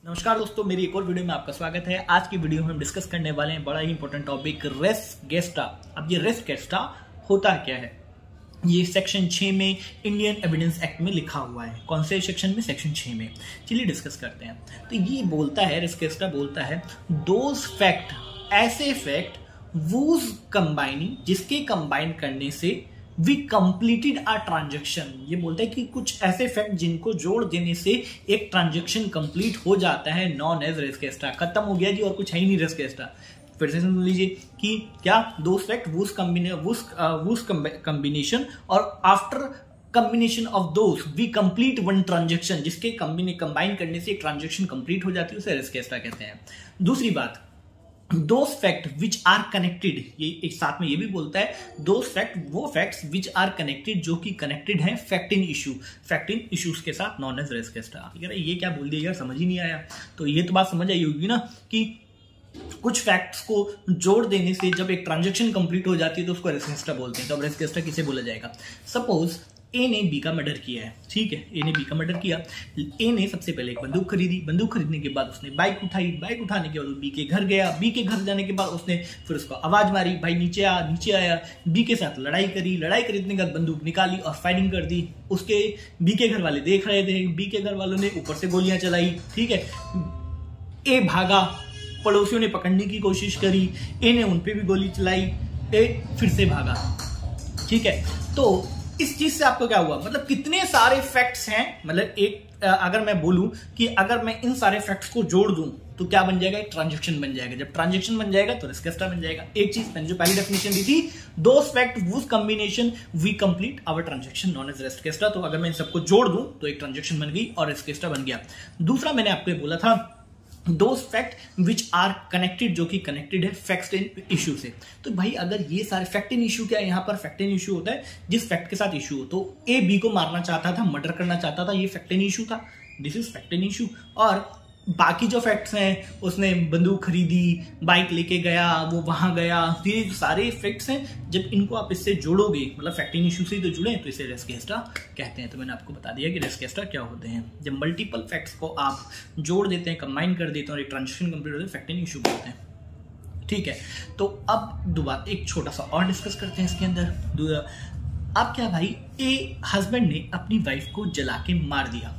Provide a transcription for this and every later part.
नमस्कार दोस्तों, मेरी एक और वीडियो में आपका स्वागत है। आज की वीडियो में हम डिस्कस करने वाले हैं बड़ा ही इंपॉर्टेंट टॉपिक रेस गेस्टा। अब ये रेस गेस्टा होता क्या है? ये सेक्शन 6 में इंडियन एविडेंस एक्ट में लिखा हुआ है। कौन से सेक्शन में? सेक्शन 6 में। चलिए डिस्कस करते हैं। तो ये बोलता है, रेस गेस्टा बोलता है दोज फैक्ट, ऐसे फैक्ट वूज कंबाइनिंग, जिसके कंबाइन करने से वी कंप्लीटेड आ ट्रांजेक्शन। ये बोलता है कि कुछ ऐसे फैक्ट जिनको जोड़ देने से एक ट्रांजेक्शन कंप्लीट हो जाता है, नॉन एज रेस गेस्टा। खत्म हो गया जी, और कुछ है ही नहीं रेस गेस्टा। फिर से सुन लीजिए कि क्या दोस फैक्ट वूज कॉम्बिनेशन और after combination of those we complete one transaction, जिसके कंबाइन करने से एक ट्रांजेक्शन कंप्लीट हो जाती है, उसे रेस गेस्टा कहते हैं। दूसरी बात, those fact which are connected, ये एक साथ में ये भी बोलता है दोज फैक्ट, वो फैक्ट्स विच आर कनेक्टेड, जो कि कनेक्टेड है fact in issue, fact in issues के साथ, नॉन एज रेस गेस्टा। ये क्या बोल दिया यार, समझ ही नहीं आया। तो ये तो बात समझ आई होगी ना कि कुछ फैक्ट्स को जोड़ देने से जब एक ट्रांजेक्शन कंप्लीट हो जाती है तो उसको रेस गेस्टा बोलते हैं। तो अब रेस गेस्टा किसे बोला जाएगा? सपोज ए ने बी का मर्डर किया है, ठीक है, ए ने बी का मर्डर किया। ए ने सबसे पहले एक बंदूक खरीदी, बंदूक खरीदने के बाद उसने बाइक उठाई, बाइक उठाने के बाद बी के घर गया, बी के घर जाने के बाद उसने फिर उसको आवाज मारी, भाई नीचे आ, नीचे आया, बी के साथ लड़ाई करी, लड़ाई खरीदने के बाद बंदूक निकाली और फायरिंग कर दी। उसके बी के घर वाले देख रहे थे, बी के घर वालों ने ऊपर से गोलियां चलाई, ठीक है। ए भागा, पड़ोसियों ने पकड़ने की कोशिश करी, ए ने उन पे भी गोली चलाई, ए फिर से भागा, ठीक है। तो इस चीज से आपको क्या हुआ, मतलब कितने सारे फैक्ट्स हैं, मतलब एक अगर मैं बोलूं कि अगर मैं इन सारे फैक्ट्स को जोड़ दूं तो क्या बन जाएगा? एक ट्रांजेक्शन बन जाएगा। जब ट्रांजेक्शन बन जाएगा तो रेस गेस्टा बन जाएगा। एक चीज मैंने जो पहली डेफिनेशन दी थी, those fact whose combination we complete our transaction known as res gestae. तो अगर मैं इन सबको जोड़ दूं तो एक ट्रांजेक्शन बन गई और रेस गेस्टा बन गया। दूसरा मैंने आपको बोला था those fact which are connected, जो कि कनेक्टेड है फैक्ट इन इशू से। तो भाई अगर ये सारे फैक्ट इन इशू, क्या यहाँ पर फैक्ट इन इशू होता है जिस फैक्ट के साथ इशू हो। तो ए बी को मारना चाहता था, मर्डर करना चाहता था, ये फैक्ट इन इशू था, this is fact in issue. और बाकी जो फैक्ट्स हैं, उसने बंदूक खरीदी, बाइक लेके गया, वो वहां गया, ये सारे फैक्ट्स हैं। जब इनको आप इससे जोड़ोगे, मतलब फैक्ट इन इशू से ही तो जुड़े, तो इसे रेस गेस्टा कहते हैं। तो मैंने आपको बता दिया कि रेस गेस्टा क्या होते हैं। जब मल्टीपल फैक्ट्स को आप जोड़ देते हैं, कंबाइन कर देते हैं और एक ट्रांजेक्शन कंप्लीट होता है, फैक्ट इन इशू बोलते हैं, ठीक है। तो अब दोबारा एक छोटा सा और डिस्कस करते हैं इसके अंदर। अब क्या भाई, ए हस्बैंड ने अपनी वाइफ को जला के मार दिया,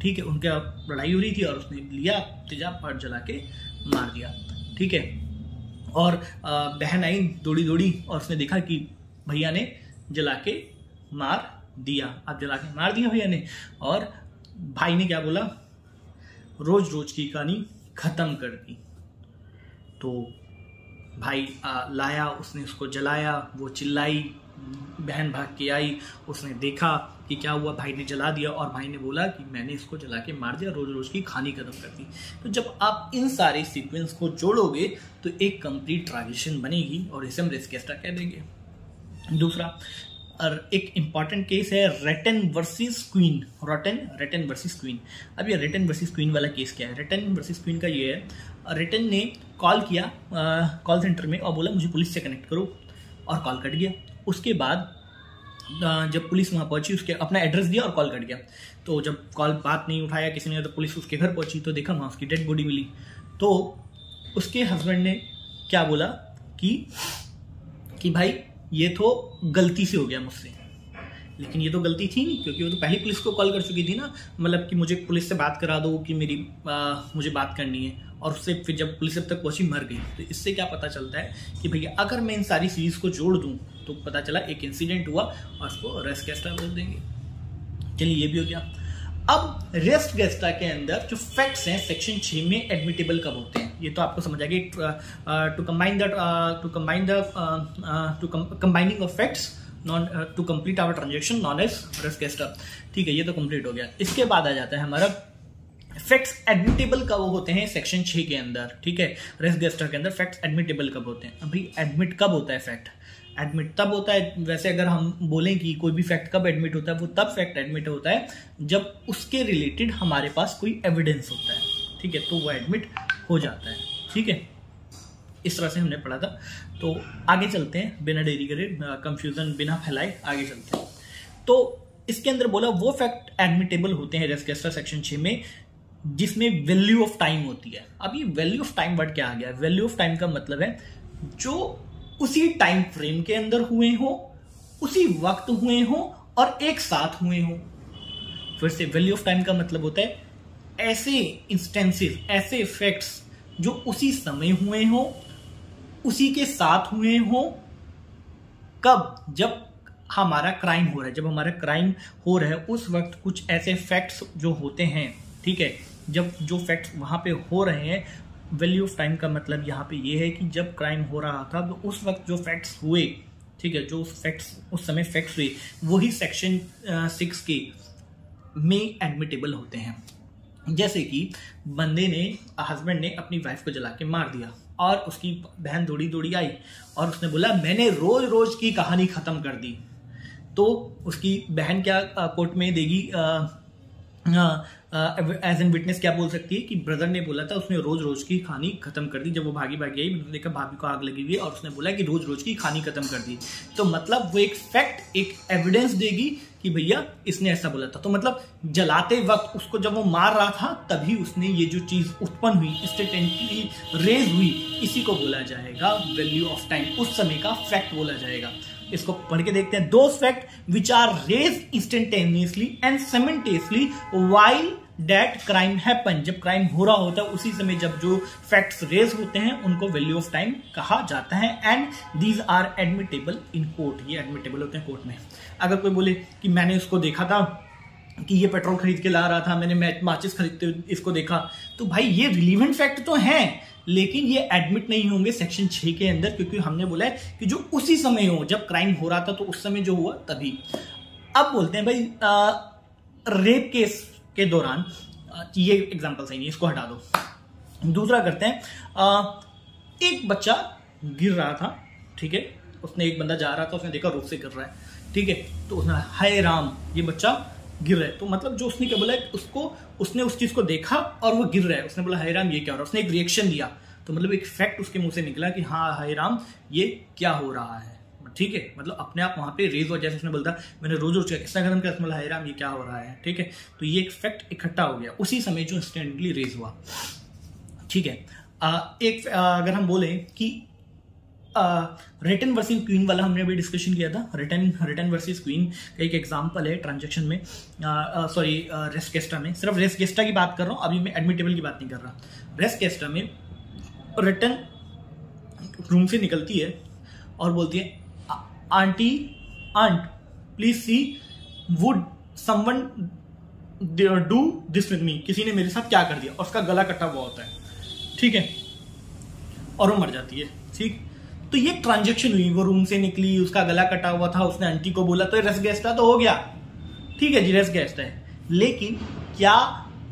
ठीक है। उनके लड़ाई हो रही थी और उसने लिया तेजाब और जला के मार दिया, ठीक है। और बहन आई दौड़ी और उसने देखा कि भैया ने जला के मार दिया। अब जला के मार दिया भैया ने, और भाई ने क्या बोला, रोज रोज की कहानी खत्म कर दी। तो भाई लाया, उसने उसको जलाया, वो चिल्लाई, बहन भाग के आई, उसने देखा कि क्या हुआ, भाई ने जला दिया और भाई ने बोला कि मैंने इसको जला के मार दिया, रोज रोज की कहानी खत्म कर दी। तो जब आप इन सारे सीक्वेंस को जोड़ोगे तो एक कंप्लीट ट्रांजेक्शन बनेगी और इसे हम रेस गेस्टा कह देंगे। दूसरा और एक इंपॉर्टेंट केस है Ratten versus Queen. Ratten versus Queen. अब ये रेटन वर्सेस क्वीन वाला केस क्या है? रेटन वर्सेस क्वीन का ये है, रेटन ने कॉल किया कॉल सेंटर में और बोला मुझे पुलिस से कनेक्ट करो, और कॉल कट गया। उसके बाद जब पुलिस वहाँ पहुंची, उसके अपना एड्रेस दिया और कॉल कट गया। तो जब कॉल बात नहीं उठाया किसी ने, तो पुलिस उसके घर पहुंची तो देखा वहाँ उसकी डेड बॉडी मिली। तो उसके हस्बैंड ने क्या बोला कि भाई ये तो गलती से हो गया मुझसे, लेकिन ये तो गलती थी नहीं, क्योंकि वो तो पहले पुलिस को कॉल कर चुकी थी ना, मतलब कि मुझे पुलिस से बात करा दो कि मुझे बात करनी है। और उससे फिर जब पुलिस अब तक पहुंची, मर गई। तो इससे क्या पता चलता है कि भैया अगर मैं इन सारी सीरीज को जोड़ दूं तो पता चला एक इंसिडेंट हुआ और उसको रेस गेस्टा बोल देंगे। चलिए ये भी हो गया। अब रेस गेस्टा के अंदर जो फैक्ट्स हैं सेक्शन 6 में एडमिटेबल कब होते हैं, ये तो आपको समझ आ गया। To combining of facts to complete our transaction known as res gestae, ठीक है, ये तो कंप्लीट हो गया। इसके बाद आ जाता है हमारा फैक्ट्स एडमिटेबल कब होते हैं सेक्शन 6 के अंदर, ठीक है। रेस गेस्टा के अंदर फैक्ट्स एडमिटेबल कब होते हैं? अभी एडमिट कब होता है फैक्ट? एडमिट तब होता है, वैसे अगर हम बोलें कि कोई भी फैक्ट कब एडमिट होता है, वो तब फैक्ट एडमिट होता है जब उसके रिलेटेड हमारे पास कोई एविडेंस होता है, ठीक है, तो वो एडमिट हो जाता है, ठीक है। इस तरह से हमने पढ़ा था। तो आगे चलते हैं, बिना देरी करे, कंफ्यूजन बिना फैलाए आगे चलते हैं। तो इसके अंदर बोला वो फैक्ट एडमिटेबल होते हैं रेस गेस्टा सेक्शन 6 में जिसमें वैल्यू ऑफ टाइम होती है। अब ये वैल्यू ऑफ टाइम वर्ड क्या आ गया? वैल्यू ऑफ टाइम का मतलब है जो उसी टाइम फ्रेम के अंदर हुए हो, उसी वक्त हुए हो और एक साथ हुए हो। फिर से वैल्यू ऑफ टाइम का मतलब होता है ऐसे इंस्टेंसेस, ऐसे इफेक्ट्स जो उसी समय हुए हो, उसी के साथ हुए हो। कब? जब हमारा क्राइम हो रहा है। जब हमारा क्राइम हो रहा है उस वक्त कुछ ऐसे फैक्ट्स जो होते हैं, ठीक है, जब जो फैक्ट्स वहां पे हो रहे हैं। वैल्यू ऑफ टाइम का मतलब यहाँ पे ये है कि जब क्राइम हो रहा था तो उस वक्त जो फैक्ट्स हुए, ठीक है, जो फैक्ट्स उस समय फैक्ट्स हुए वही सेक्शन 6 के में एडमिटेबल होते हैं। जैसे कि बंदे ने, हस्बैंड ने अपनी वाइफ को जला के मार दिया और उसकी बहन दौड़ी दौड़ी आई और उसने बोला मैंने रोज रोज की कहानी खत्म कर दी। तो उसकी बहन क्या कोर्ट में देगी? एज एन विटनेस क्या बोल सकती है कि ब्रदर ने बोला था उसने रोज रोज की कहानी खत्म कर दी। जब वो भागी भागी आई, मैंने देखा भाभी को आग लगी हुई है और उसने बोला कि रोज रोज की कहानी खत्म कर दी। तो मतलब वो एक फैक्ट, एक एविडेंस देगी कि भैया इसने ऐसा बोला था। तो मतलब जलाते वक्त उसको जब वो मार रहा था तभी उसने ये जो चीज उत्पन्न हुई, इंस्टेंटेनियसली रेज हुई, इसी को बोला जाएगा वैल्यू ऑफ टाइम। उस समय का फैक्ट बोला जाएगा। इसको पढ़ के देखते हैं। Those fact which are raise instantaneously and simultaneously while that crime happen. जब क्राइम हो रहा होता है उसी समय जब जो फैक्ट्स रेज होते हैं उनको वैल्यू ऑफ टाइम कहा जाता है। And these are admittable in court. ये एडमिटेबल होते हैं कोर्ट में। अगर कोई बोले कि मैंने उसको देखा था कि ये पेट्रोल खरीद के ला रहा था, मैंने माचिस खरीदते हुए इसको देखा, तो भाई ये रिलीवेंट फैक्ट तो है, लेकिन ये एडमिट नहीं होंगे सेक्शन 6 के अंदर, क्योंकि हमने बोला है कि जो उसी समय हो, जब क्राइम हो रहा था तो उस समय जो हुआ तभी। अब बोलते हैं भाई रेप केस के दौरान, ये एग्जांपल सही नहीं, इसको हटा दो। दूसरा करते हैं, एक बच्चा गिर रहा था, ठीक है, उसने, एक बंदा जा रहा था, उसने देखा रोड से गिर रहा है, ठीक है, तो उसने हाय राम ये बच्चा गिर रहा है। तो मतलब जो उसने क्या बोला है, उसने उस चीज को देखा और वो गिर रहा है, उसने बोला हाय राम ये क्या हो रहा है, उसने एक रिएक्शन दिया। तो मतलब एक फैक्ट उसके मुंह से निकला कि हाँ हाय राम ये क्या हो रहा है, ठीक है, मतलब अपने आप वहां पे रेज हुआ। जैसे उसने बोलता मैंने रोज रोज किसने खत्म किया, मतलब हाय राम ये क्या हो रहा है, ठीक है, तो ये एक फैक्ट इकट्ठा हो गया उसी समय जो इंस्टेंटली रेज हुआ, ठीक है। अगर हम बोले कि रिटर्न वर्सेस क्वीन वाला हमने अभी डिस्कशन किया था। रिटर्न वर्सेस क्वीन का एक एग्जांपल है ट्रांजैक्शन में, सॉरी रेस केस्टा में। सिर्फ रेस केस्टा की बात कर रहा हूं, अभी मैं एडमिटेबल की बात नहीं कर रहा। रेस केस्टा में रिटर्न रूम से निकलती है और बोलती है aunt please see would someone do this with me. किसी ने मेरे साथ क्या कर दिया, और उसका गला कटा हुआ होता है, ठीक है, और वो मर जाती है, ठीक। तो ये ट्रांजैक्शन हुई, वो रूम से निकली, उसका गला कटा हुआ था, उसने आंटी को बोला, तो रेस गेस्टा तो हो गया, ठीक है जी, रेस गेस्टा है। लेकिन क्या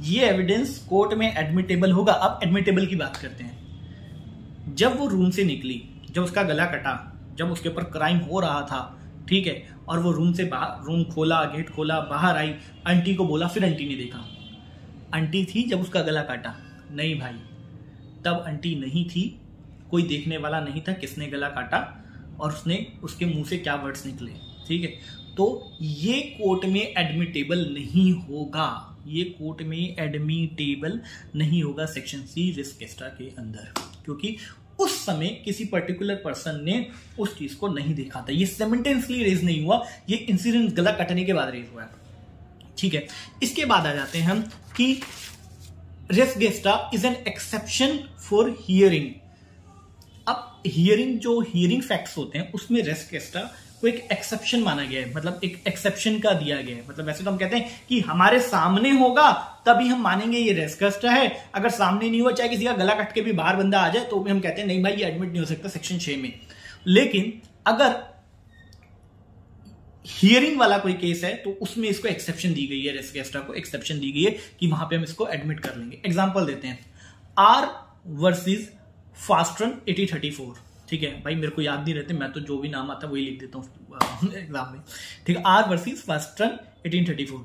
ये एविडेंस कोर्ट में एडमिटेबल होगा? अब एडमिटेबल की बात करते हैं। जब वो रूम से निकली, जब उसका गला कटा, जब उसके ऊपर क्राइम हो रहा था, ठीक है, और वो रूम से बाहर, रूम खोला, गेट खोला, बाहर आई, आंटी को बोला, फिर आंटी ने देखा। आंटी थी जब उसका गला काटा? नहीं भाई, तब आंटी नहीं थी, कोई देखने वाला नहीं था किसने गला काटा और उसके मुंह से क्या वर्ड्स निकले, ठीक है। तो ये कोर्ट में एडमिटेबल नहीं होगा, ये कोर्ट में एडमिटेबल नहीं होगा सेक्शन सी रेस केस्टा के अंदर, क्योंकि उस समय किसी पर्टिकुलर पर्सन ने उस चीज को नहीं देखा था। ये साइमल्टेनियसली रेज नहीं हुआ, ये इंसिडेंट गला कटने के बाद रेज हुआ है, ठीक है। इसके बाद आ जाते हैं हम कि res gestae is an exception for hearing. अब हियरिंग फैक्ट्स होते हैं उसमें रेस गेस्टा को एक एक्सेप्शन माना गया है, मतलब एक एक्सेप्शन का दिया गया है। मतलब वैसे तो हम कहते हैं कि हमारे सामने होगा तभी हम मानेंगे ये रेस गेस्टा है, अगर सामने नहीं हुआ, चाहे किसी का गला कट के भी बाहर बंदा आ जाए तो भी हम कहते हैं नहीं भाई ये एडमिट नहीं हो सकता सेक्शन 6 में। लेकिन अगर हियरिंग वाला कोई केस है तो उसमें इसको एक्सेप्शन दी गई है, रेस गेस्टा को एक्सेप्शन दी गई है कि वहां पे हम इसको एडमिट कर लेंगे। एग्जांपल देते हैं, आर वर्सेस फास्टन 1834, ठीक है भाई, मेरे को याद नहीं रहते, मैं तो जो भी नाम आता है वही लिख देता हूँ एग्जाम में, ठीक है। R versus fasten 1834।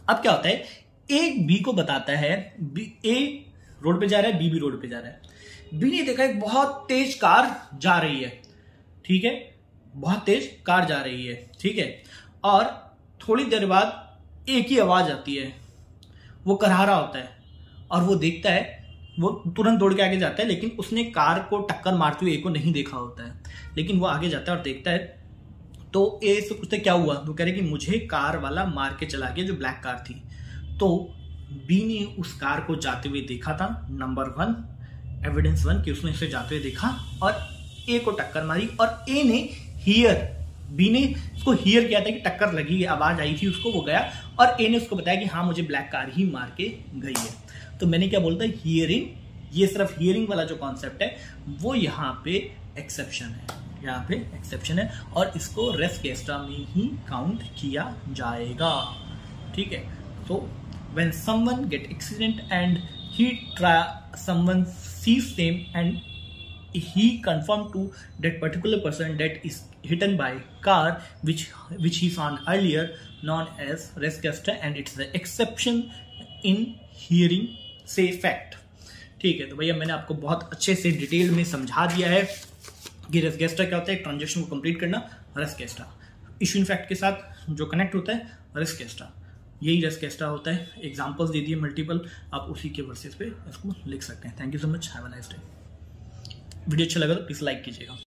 अब क्या होता है, एक बी को बताता है, ए रोड पे जा रहा है, बी भी रोड पे जा रहा है। बी ने देखा एक बहुत तेज कार जा रही है, ठीक है, बहुत तेज कार जा रही है, ठीक है, और थोड़ी देर बाद एक ही आवाज आती है, वो करारा होता है, और वो देखता है, वो तुरंत दौड़ के आगे जाता है, लेकिन उसने कार को टक्कर मारते हुए ए को नहीं देखा होता है, लेकिन वो आगे जाता है और देखता है। तो ए से पूछते क्या हुआ, वो कह रहे कि मुझे कार वाला मार के चला गया, जो ब्लैक कार थी। तो बी ने उस कार को जाते हुए देखा था, नंबर 1 एविडेंस 1 कि उसने उसे जाते हुए देखा और ए को टक्कर मारी, और ए ने बी ने उसको हियर किया था कि टक्कर लगी, आवाज आई थी उसको, वो गया और ए ने उसको बताया कि हाँ मुझे ब्लैक कार ही मार के गई है। तो मैंने क्या बोलता है, हियरिंग, ये सिर्फ हियरिंग वाला जो कॉन्सेप्ट है वो यहाँ पे एक्सेप्शन है, यहाँ पे एक्सेप्शन है, और इसको रेस गेस्टा में ही काउंट किया जाएगा। ठीक है, तो when someone get accident and someone sees them and he confirm to that particular person that is hidden by car which he saw earlier, known as res gesta, and it's the exception in hearing say fact। ठीक है, तो भैया मैंने आपको बहुत अच्छे से detail में समझा दिया है कि रेस गेस्टा क्या होता है, ट्रांजेक्शन को कंप्लीट करना, रेस गेस्टा इश्यू इन फैक्ट के साथ जो कनेक्ट होता है, रेस गेस्टा यही रेस गेस्टा होता है। एग्जांपल्स दे दिए मल्टीपल, आप उसी के वर्सेस पे इसको लिख सकते हैं। Thank you so much, have a nice day. Video अच्छा लगा तो प्लीज लाइक कीजिएगा।